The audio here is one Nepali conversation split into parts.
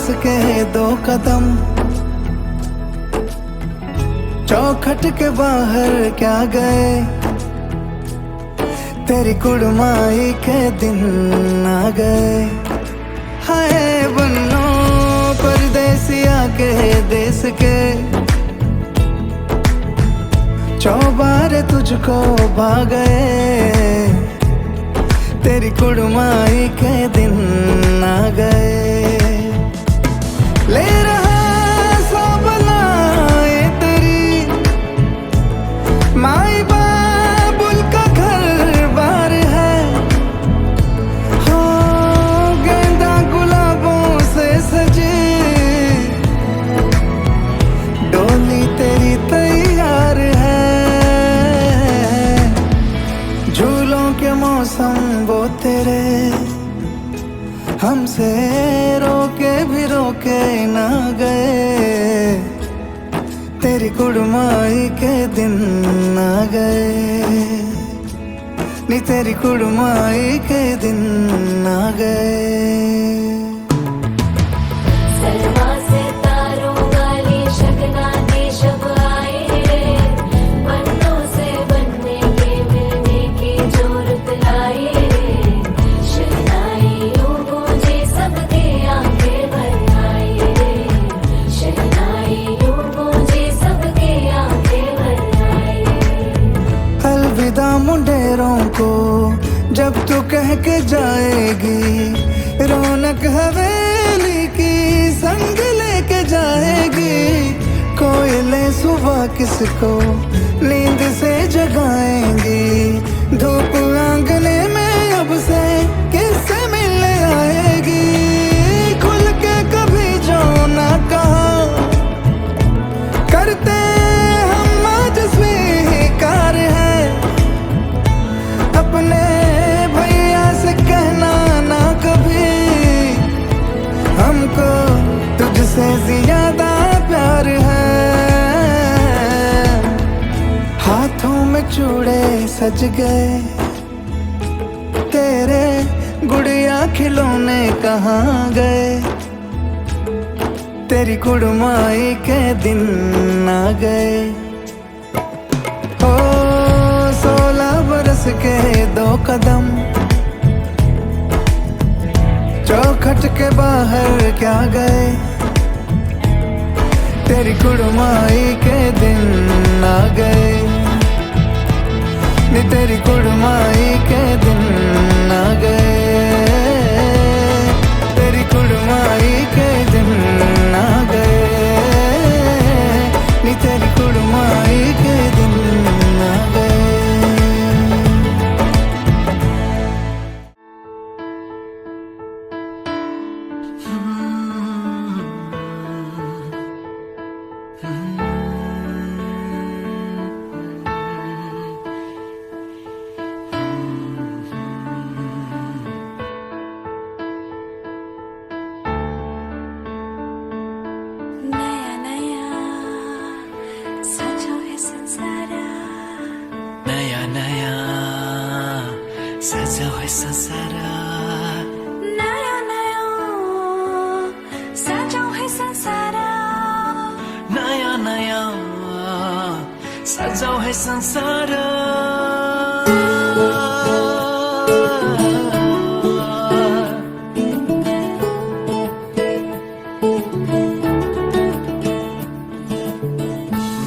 बरस के 2 कदम, चौखट के बाहर क्या गए, तेरी कुड़माई के दिन आ गए। हाय बन्नो परदेसिया के देश के, चौबारे तुझको भा गए, तेरी कुड़माई के दिन आ गए। ले रहा सब लाए तेरी माई बाबुल का घर बार है, हो गेंदा गुलाबों से सजी डोली तेरी तैयार है। झूलों के मौसम वो तेरे, हमसे रोके भी रोके ना गए, तेरी कुड़माई के दिन आ गए, नी तेरी कुड़माई के दिन आ गए। मुंडेरों को जब तू कह के जाएगी, रौनक हवेली की संग लेके जाएगी। कोयले सुबह किसको नींद से जगाएंगी, धूप आंगने में अब से किससे मिलने आएगी। खुल के कभी जो ना कहा करते हम आज स्वीकार है, अपने भैया से कहना ना कभी, हमको तुझसे ज्यादा प्यार है। हाथों में चूड़े सज गए, तेरे गुड़िया खिलौने कहाँ गए, तेरी कुड़माई के दिन आ गए। 16 बरस के 2 कदम, चौखट के बाहर क्या गए, तेरी कुड़माई के दिन आ गए, नी तेरी कुड़माई के दिन आ गए, तेरी कुड़माई के दिन आ गए, नी तेरी कुड़माई के दिन आ गए। सजा है संसार, नया नया सजा है संसार, नया नया सजा है संसार।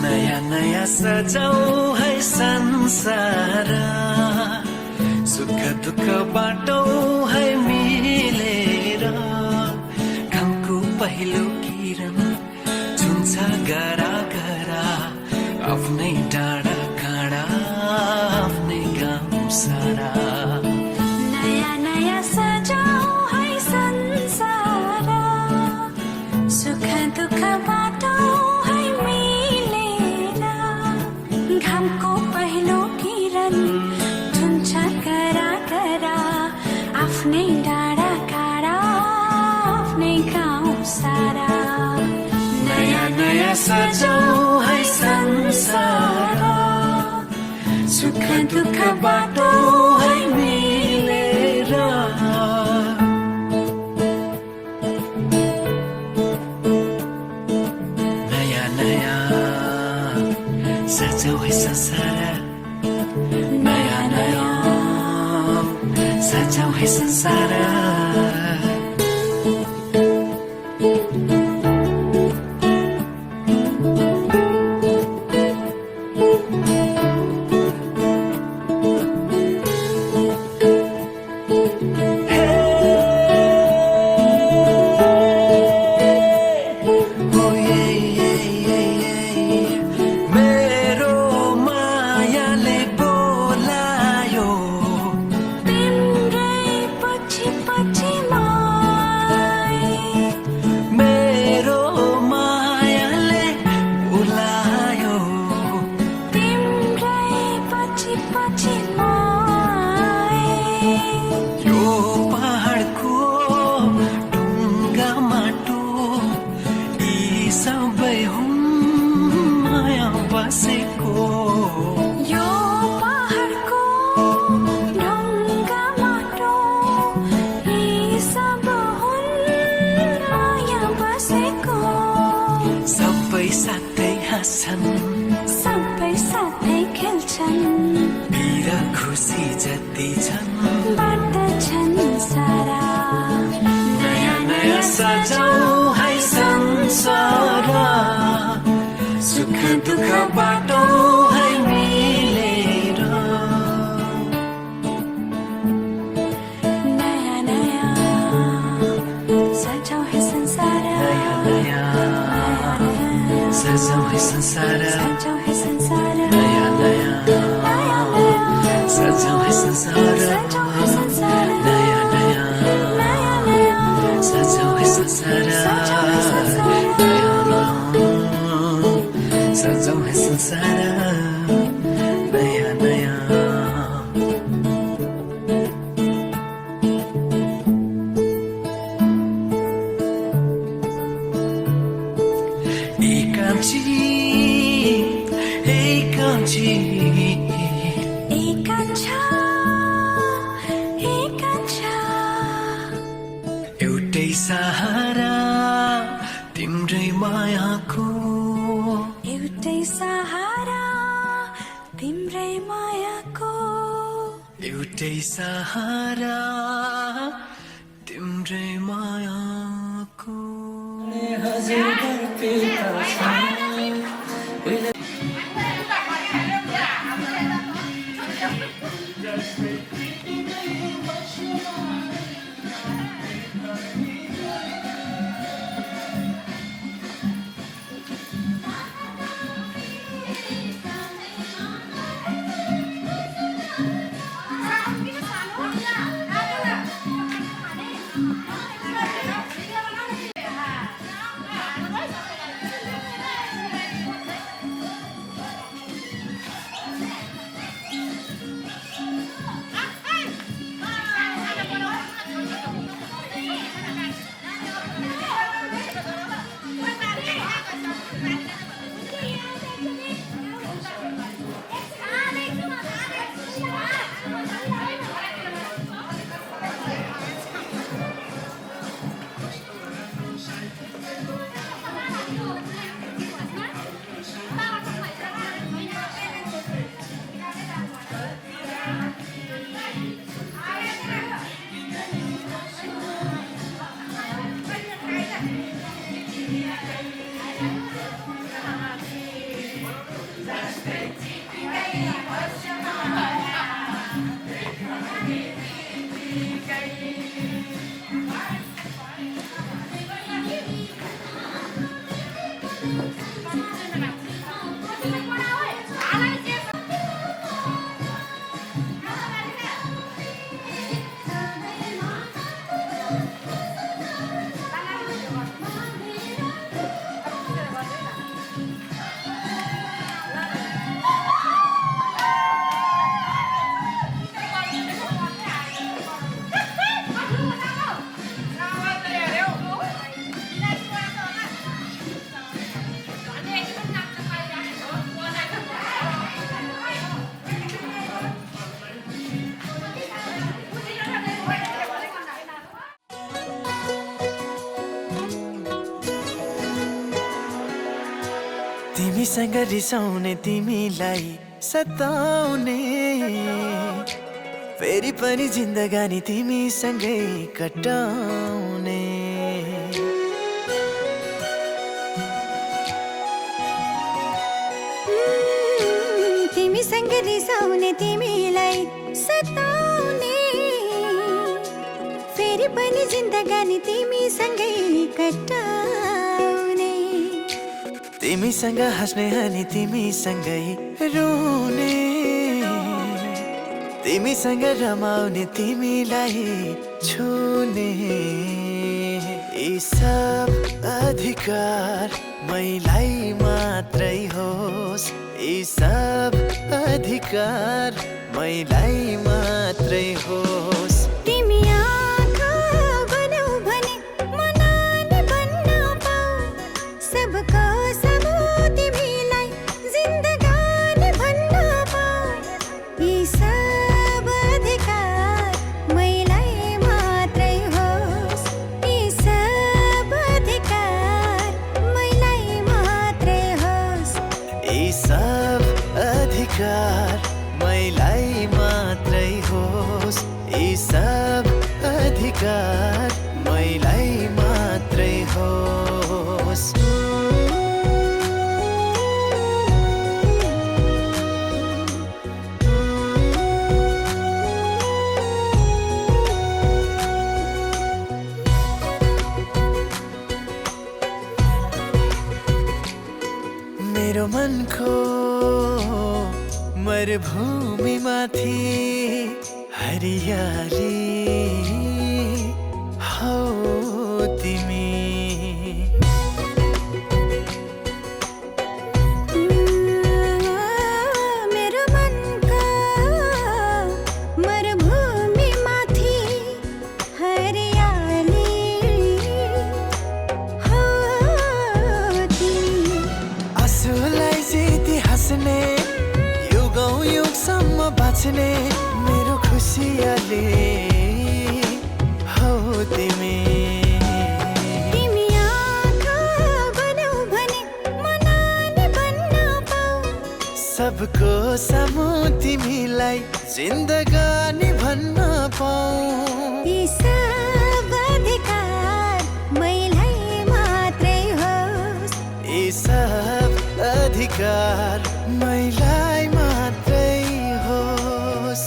नया नया सजाऊ है संसार, सुख दुख बाटो है मिलेर, घामको पहिलो किरण छुन्छ गरा गरा, आफ्नै डाँडा काँडा आफ्नै गाउँ सारा। नया नया सजाऊ है संसार, सुख दुख बाटो है मिलेर, घामको पहिलो किरण छुन्छ गरा गरा, आफ्नै डाँडा काँडा आफ्नै गाउँ सारा। नया नया सजाऊ है संसार, सुख दुख बाटो है मिलेर। सजाऊ है संसार सबै साथै खेल्छन् पीर खुसी जति छन् बाँड्दछन् सारा नयाँ नयाँ सजाऊ है संसार सुख दुःख बाटो है मिलेर नयाँ नयाँ सजाऊ है संसार नयाँ नयाँ सजाऊ है संसार सजाऊ है संसार नयाँ नयाँ सजाऊ है संसार सजाऊ है संसार नयाँ नयाँ सजाऊ है संसार नयाँ नयाँ सजाऊ है संसार नयाँ नयाँ एउटै सहारा तिम्रै मायाको एउटै सहारा तिम्रै मायाको एउटै सहारा तिम्रै मायाको तिमीसँग रिसाउने तिमीलाई सताउने फेरि पनि जिन्दगानी तिमीसँगै कटाउने तिमीसँग रिसाउने तिमीलाई सताउने फेरि पनि जिन्दगानी तिमीसँगै कटाउने तिमीसँग हाँस्ने अनि तिमीसँगै रुने तिमीसँग रमाउने तिमीलाई छुने यी सब अधिकार मैलाई मात्रै होस् यी सब अधिकार मैलाई मात्रै होस् तिमी आँखा बनाऊ भने म नानी बन्न पाऊ सबको सबो तिमीलाई जिन्दगानी भन्न पाऊ यी सब अधिकार मैलाई मात्रै होस् यी सब अधिकार मैलाई मात्रै होस् यी सब अधिकार मैलाई मात्रै होस् यी सब अधिकार मैलाई मात्रै होस् मेरो मनको मरुभूमि माथि हरियाली हौ तिमी मेरो मनको मरुभूमि माथि हरियाली हो तिमी आँसुलाई जिती हाँस्ने युगौँ युगसम्म बाँच्ने मेरो खुसियाली हौ तिमी तिमी आँखा बनाऊ भने म नानी बन्न पाऊ सबको सामु तिमीलाई जिन्दगानी भन्न पाऊ यी सब अधिकार मैलाई मात्रै होस् यी सब अधिकार मैलाई मात्रै होस्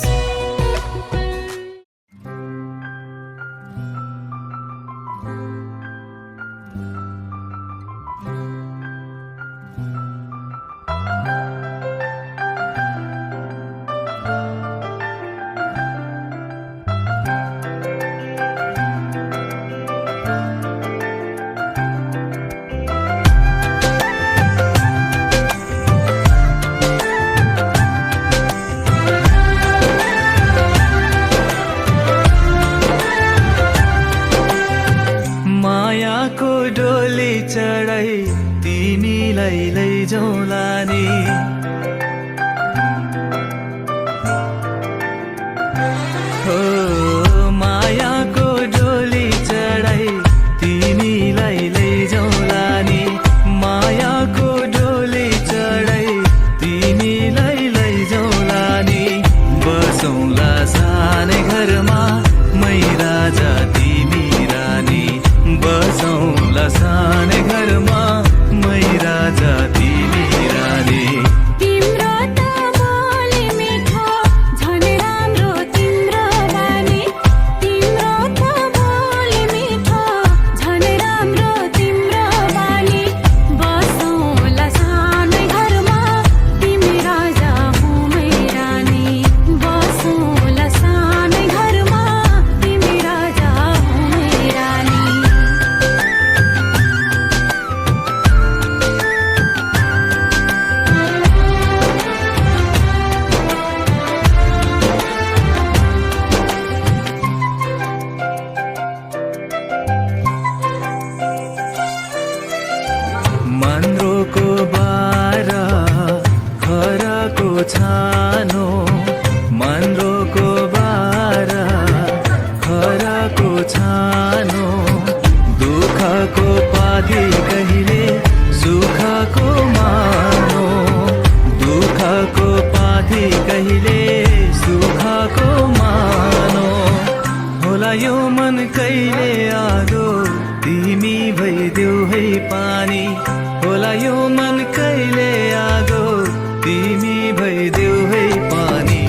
मायाको डोली चढाई तिमीलाई लैजाउँला नि हो मायाको डोली चढाई तिमीलाई लैजाउँला नि मायाको डोली चढाई तिमीलाई लैजाउँला नि बसौँला सानै घरमा मै राजा तिमी रानी बसौँला सानै घरमा मै राजा तिमी रानी होला यो मन कहिले आगो तिमी भइदेऊ है पानी होला यो मन कहिले आगो तिमी भइदेऊ है पानी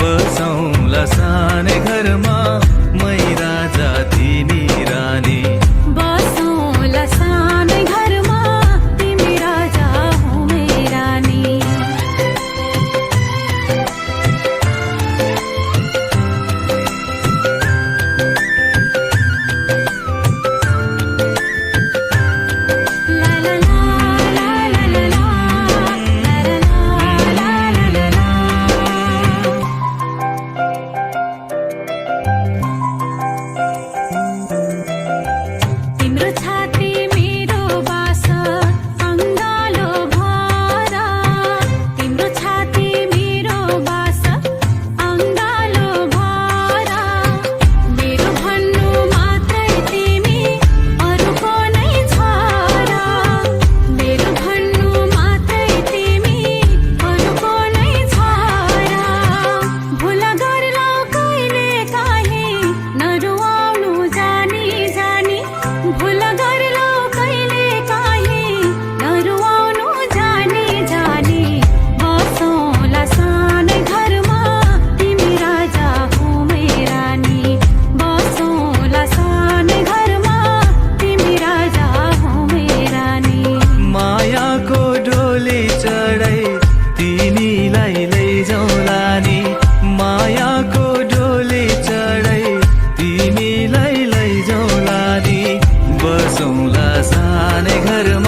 बसौँला सानै घरमा मै राजा तिमी रानी बसौँला सानै घरमा तिमी राजा हो मै रानी ला ला ला ला ला ला ला ला ला तिम्रो छाती मेरो बास अङ्गालो भरा तिम्रो छाती मेरो बास अङ्गालो भरा मेरो भन्नु मात्रै तिमी अरूको नै छ र मेरो भन्नु मात्रै तिमी अरूको नै छ र भुल गर्लौ कहिले काहीँ नरुवाउनु जानी जानी भुल गर्लौ कहिले काहीँ नरुवाउनु जानी जानी बसौँला सानै घरमा तिमी राजा हो मै रानी बसौँला सानै घरमा तिमी राजा हो मै रानी मायाको डोली चढाई तिमीलाई लैजाउँला नि मायाको डोली चढाई तिमीलाई लैजाउँला नि बसौँला सानै घरमा